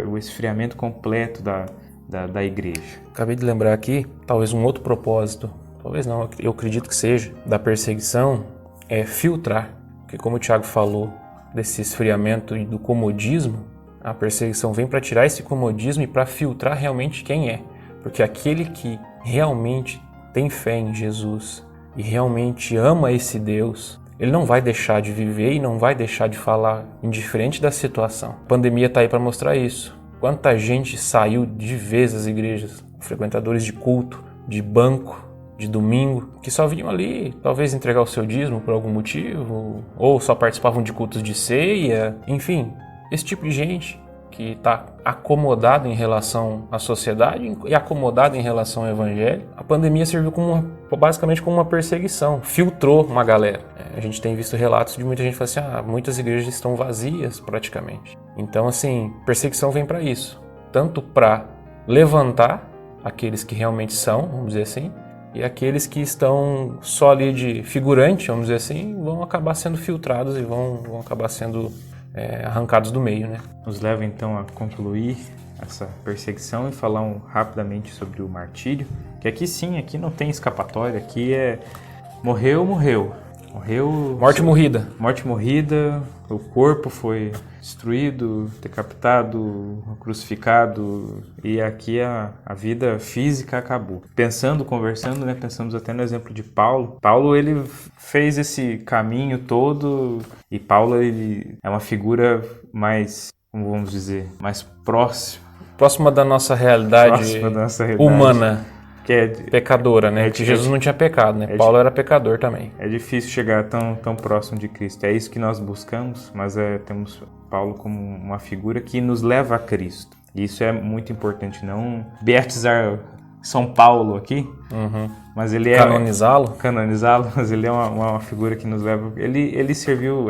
o esfriamento completo da igreja. Acabei de lembrar aqui, talvez um outro propósito, talvez não, eu acredito que seja, da perseguição, é filtrar. Porque como o Thiago falou, desse esfriamento e do comodismo, a perseguição vem para tirar esse comodismo e para filtrar realmente quem é. Porque aquele que realmente tem fé em Jesus e realmente ama esse Deus, ele não vai deixar de viver e não vai deixar de falar indiferente da situação. A pandemia está aí para mostrar isso. Quanta gente saiu de vez das igrejas, frequentadores de culto, de banco, de domingo, que só vinham ali, talvez entregar o seu dízimo por algum motivo, ou só participavam de cultos de ceia, enfim, esse tipo de gente que está acomodado em relação à sociedade e acomodado em relação ao evangelho. A pandemia serviu basicamente como uma perseguição, filtrou uma galera. A gente tem visto relatos de muita gente falando assim, muitas igrejas estão vazias praticamente. Então, assim, perseguição vem para isso, tanto para levantar aqueles que realmente são, vamos dizer assim, E aqueles que estão só ali de figurante, vamos dizer assim, vão acabar sendo filtrados e vão acabar sendo arrancados do meio, né? Nos leva então a concluir essa perseguição e falar rapidamente sobre o martírio, que aqui sim, aqui não tem escapatória, aqui morreu, Morte morrida. Morte morrida, o corpo foi destruído, decapitado, crucificado, e aqui a vida física acabou. Conversando, né, pensamos até no exemplo de Paulo. Paulo, ele fez esse caminho todo, e Paulo, ele é uma figura mais, como vamos dizer, mais Próxima da nossa realidade humana. Que é pecadora, né? Que Jesus não tinha pecado, né? Paulo era pecador também. É difícil chegar tão próximo de Cristo. É isso que nós buscamos, mas temos Paulo como uma figura que nos leva a Cristo. E isso é muito importante. Não beatizar São Paulo aqui, mas ele é... Canonizá-lo, mas ele é uma figura que nos leva... Ele serviu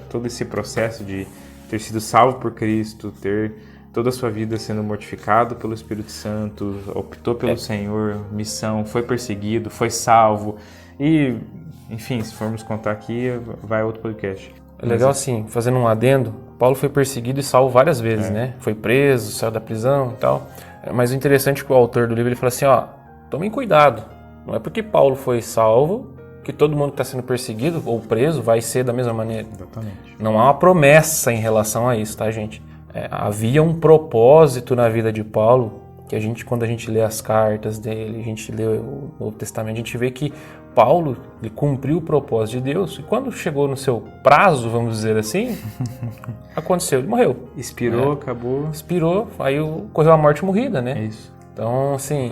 todo esse processo de ter sido salvo por Cristo, ter toda a sua vida sendo mortificado pelo Espírito Santo, optou pelo Senhor, missão, foi perseguido, foi salvo. E, enfim, se formos contar aqui, vai outro podcast. É legal assim, fazendo um adendo, Paulo foi perseguido e salvo várias vezes, né? Foi preso, saiu da prisão e tal. Mas o interessante é que o autor do livro ele fala assim, tomem cuidado. Não é porque Paulo foi salvo que todo mundo que está sendo perseguido ou preso vai ser da mesma maneira. Exatamente. Não há uma promessa em relação a isso, tá, gente? Havia um propósito na vida de Paulo, que quando a gente lê as cartas dele, a gente lê o Novo Testamento, a gente vê que Paulo ele cumpriu o propósito de Deus, e quando chegou no seu prazo, vamos dizer assim, aconteceu, ele morreu. Expirou, acabou. Expirou, aí ocorreu a morte morrida, né? É isso. Então, assim,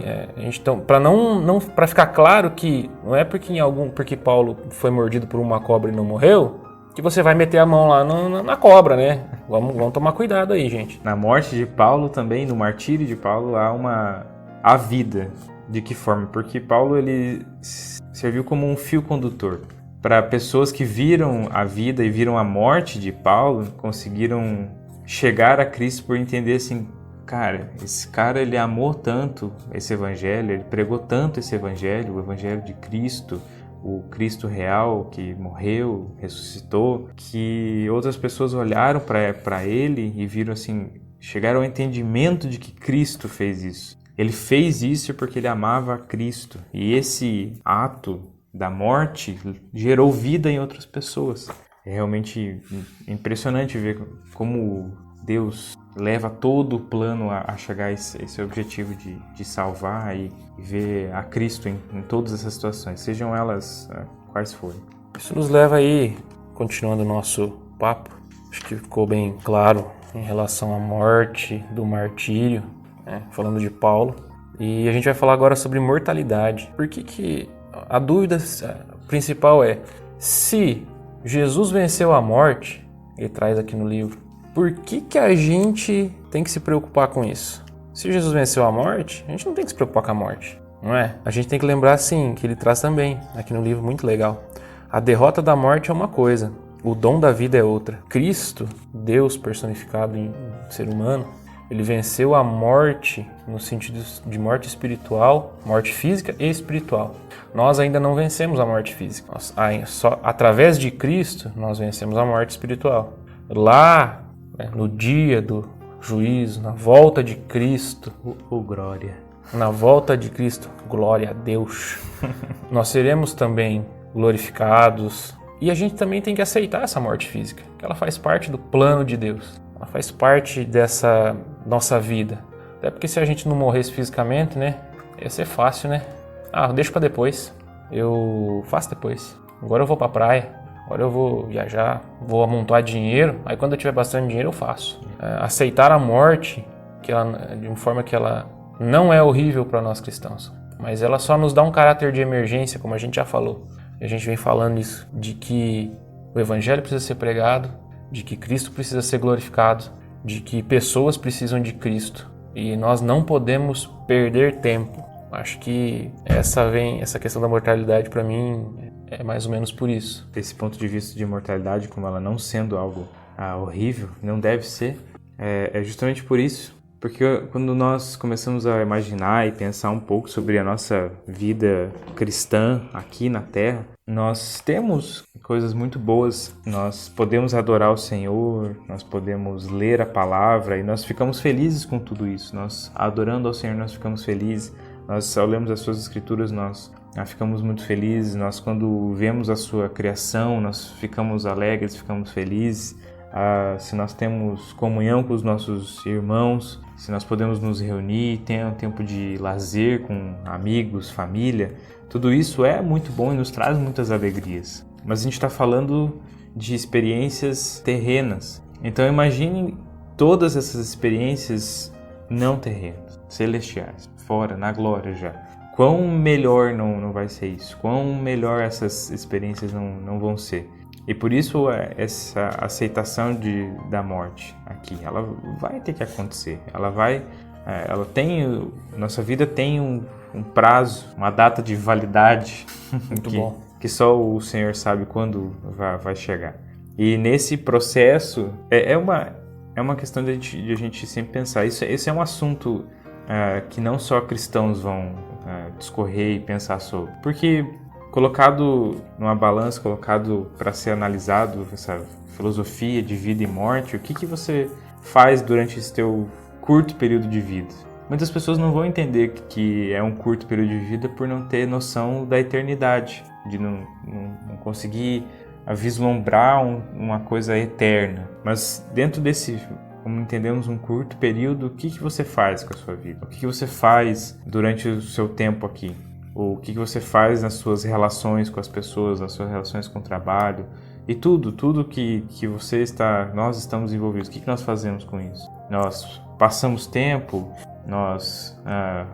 para ficar claro que não é porque Paulo foi mordido por uma cobra e não morreu, que você vai meter a mão lá na cobra, né? Vamos tomar cuidado aí, gente. Na morte de Paulo também, no martírio de Paulo, há vida. De que forma? Porque Paulo, ele serviu como um fio condutor. Para pessoas que viram a vida e viram a morte de Paulo, conseguiram chegar a Cristo por entender assim, cara, esse cara, ele amou tanto esse evangelho, ele pregou tanto esse evangelho, o evangelho de Cristo, o Cristo real que morreu, ressuscitou, que outras pessoas olharam para ele e viram assim, chegaram ao entendimento de que Cristo fez isso. Ele fez isso porque ele amava a Cristo. E esse ato da morte gerou vida em outras pessoas. É realmente impressionante ver como Deus leva todo o plano a chegar a esse objetivo de salvar e ver a Cristo em todas essas situações, sejam elas quais forem. Isso nos leva aí, continuando o nosso papo, acho que ficou bem claro em relação à morte, do martírio, né, falando de Paulo. E a gente vai falar agora sobre mortalidade. Por que a dúvida principal é, se Jesus venceu a morte, ele traz aqui no livro, por que a gente tem que se preocupar com isso? Se Jesus venceu a morte, a gente não tem que se preocupar com a morte, não é? A gente tem que lembrar, sim, que ele traz também, aqui no livro, muito legal. A derrota da morte é uma coisa, o dom da vida é outra. Cristo, Deus personificado em ser humano, ele venceu a morte no sentido de morte espiritual, morte física e espiritual. Nós ainda não vencemos a morte física. Só através de Cristo nós vencemos a morte espiritual. Lá, no dia do juízo, na volta de Cristo, glória. Na volta de Cristo, glória a Deus, nós seremos também glorificados. E a gente também tem que aceitar essa morte física, que ela faz parte do plano de Deus. Ela faz parte dessa nossa vida. Até porque se a gente não morresse fisicamente, né, ia ser fácil, né? Deixa pra depois. Eu faço depois. Agora eu vou pra praia. Agora eu vou viajar. Vou amontoar dinheiro. Aí quando eu tiver bastante dinheiro eu faço. Aceitar a morte de uma forma que ela não é horrível para nós cristãos. Mas ela só nos dá um caráter de emergência, como a gente já falou. E a gente vem falando isso, de que o evangelho precisa ser pregado, de que Cristo precisa ser glorificado, de que pessoas precisam de Cristo e nós não podemos perder tempo. Acho que essa questão da mortalidade para mim é mais ou menos por isso. Desse ponto de vista de mortalidade, como ela não sendo algo horrível, não deve ser, é justamente por isso Porque quando nós começamos a imaginar e pensar um pouco sobre a nossa vida cristã aqui na Terra, nós temos coisas muito boas. Nós podemos adorar o Senhor, nós podemos ler a palavra e nós ficamos felizes com tudo isso. Nós, adorando ao Senhor, nós ficamos felizes. Nós, ao lermos as suas escrituras, nós ficamos muito felizes. Nós, quando vemos a sua criação, nós ficamos alegres, ficamos felizes. Se nós temos comunhão com os nossos irmãos, se nós podemos nos reunir, ter um tempo de lazer com amigos, família, tudo isso é muito bom e nos traz muitas alegrias. Mas a gente está falando de experiências terrenas. Então imagine todas essas experiências não terrenas, celestiais, fora, na glória já. Quão melhor não vai ser isso? Quão melhor essas experiências não vão ser? E por isso essa aceitação da morte aqui, ela vai ter que acontecer. Nossa vida tem um prazo, uma data de validade Muito bom. Que só o Senhor sabe quando vai chegar. E nesse processo é uma questão de a gente sempre pensar. Esse é um assunto que não só cristãos vão discorrer e pensar sobre, porque colocado numa balança, colocado para ser analisado, essa filosofia de vida e morte, o que você faz durante esse teu curto período de vida? Muitas pessoas não vão entender que é um curto período de vida por não ter noção da eternidade, de não conseguir vislumbrar uma coisa eterna. Mas dentro desse, como entendemos, um curto período, o que você faz com a sua vida? O que você faz durante o seu tempo aqui? O que você faz nas suas relações com as pessoas, nas suas relações com o trabalho e tudo que nós estamos envolvidos. O que nós fazemos com isso? Nós passamos tempo, nós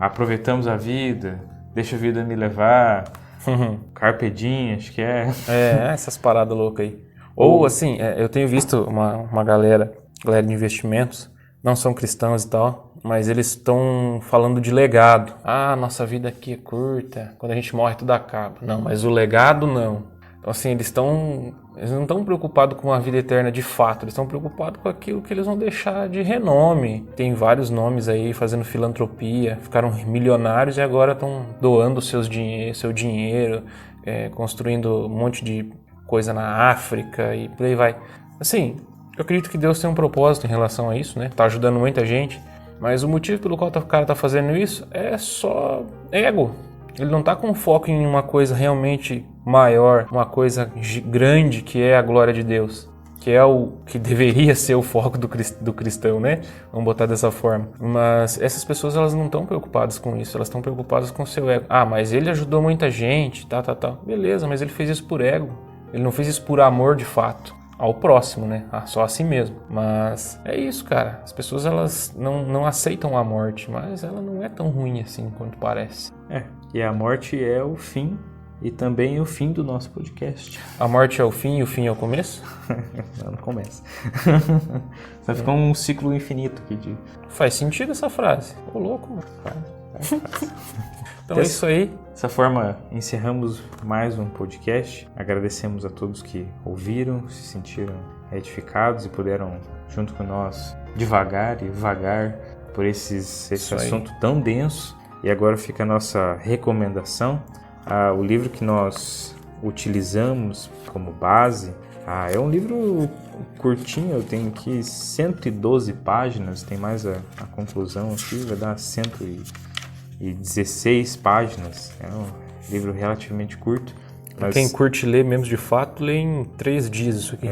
aproveitamos a vida, deixa a vida me levar, carpe diem, acho que é. Essas paradas loucas aí. Ou assim, eu tenho visto uma galera de investimentos, não são cristãos e tal, mas eles estão falando de legado. Nossa vida aqui é curta, quando a gente morre tudo acaba. Não, mas o legado não. Então assim, eles não estão preocupados com a vida eterna de fato, eles estão preocupados com aquilo que eles vão deixar de renome. Tem vários nomes aí fazendo filantropia, ficaram milionários e agora estão doando seu dinheiro, construindo um monte de coisa na África e por aí vai. Assim, eu acredito que Deus tem um propósito em relação a isso, né? Tá ajudando muita gente. Mas o motivo pelo qual o cara tá fazendo isso é só ego. Ele não tá com foco em uma coisa realmente maior, uma coisa grande que é a glória de Deus. Que é o que deveria ser o foco do cristão, né? Vamos botar dessa forma. Mas essas pessoas, elas não estão preocupadas com isso. Elas estão preocupadas com o seu ego. Mas ele ajudou muita gente, tá. Beleza, mas ele fez isso por ego. Ele não fez isso por amor de fato ao próximo, né? Só assim mesmo. Mas é isso, cara. As pessoas, elas não aceitam a morte, mas ela não é tão ruim assim quanto parece. E a morte é o fim e também o fim do nosso podcast. A morte é o fim e o fim é o começo? Não começa. Vai ficar um ciclo infinito aqui de... Faz sentido essa frase. Ô, louco, mano. Então é isso aí. Dessa forma, encerramos mais um podcast. Agradecemos a todos que ouviram, se sentiram edificados e puderam, junto com nós, devagar e vagar por esse assunto tão denso. E agora fica a nossa recomendação. O livro que nós utilizamos como base é um livro curtinho, eu tenho aqui 112 páginas, tem mais a conclusão aqui, vai dar 116 páginas, é um livro relativamente curto. Mas quem curte ler mesmo de fato, lê em 3 dias isso aqui.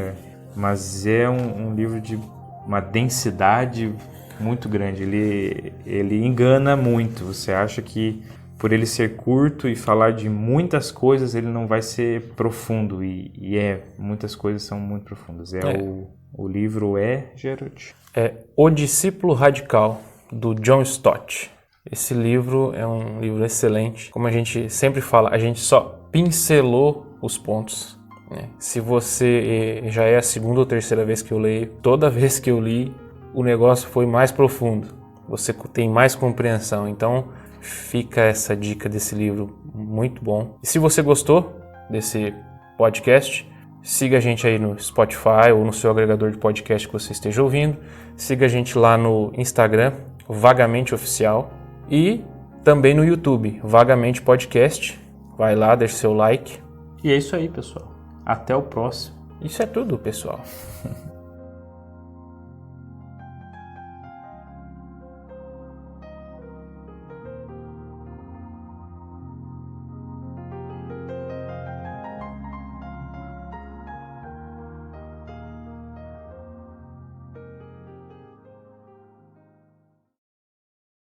Mas é um livro de uma densidade muito grande, ele engana muito. Você acha que por ele ser curto e falar de muitas coisas, ele não vai ser profundo, muitas coisas são muito profundas. O livro Gerard? O Discípulo Radical, do John Stott. Esse livro é um livro excelente. Como a gente sempre fala, a gente só pincelou os pontos. Se você já é a segunda ou terceira vez que eu leio, toda vez que eu li, o negócio foi mais profundo. Você tem mais compreensão. Então, fica essa dica desse livro muito bom. E se você gostou desse podcast, Siga a gente aí no Spotify ou no seu agregador de podcast que você esteja ouvindo. Siga a gente lá no Instagram, Vagamente Oficial. E também no YouTube, Vagamente Podcast. Vai lá, deixa seu like. E é isso aí, pessoal. Até o próximo. Isso é tudo, pessoal.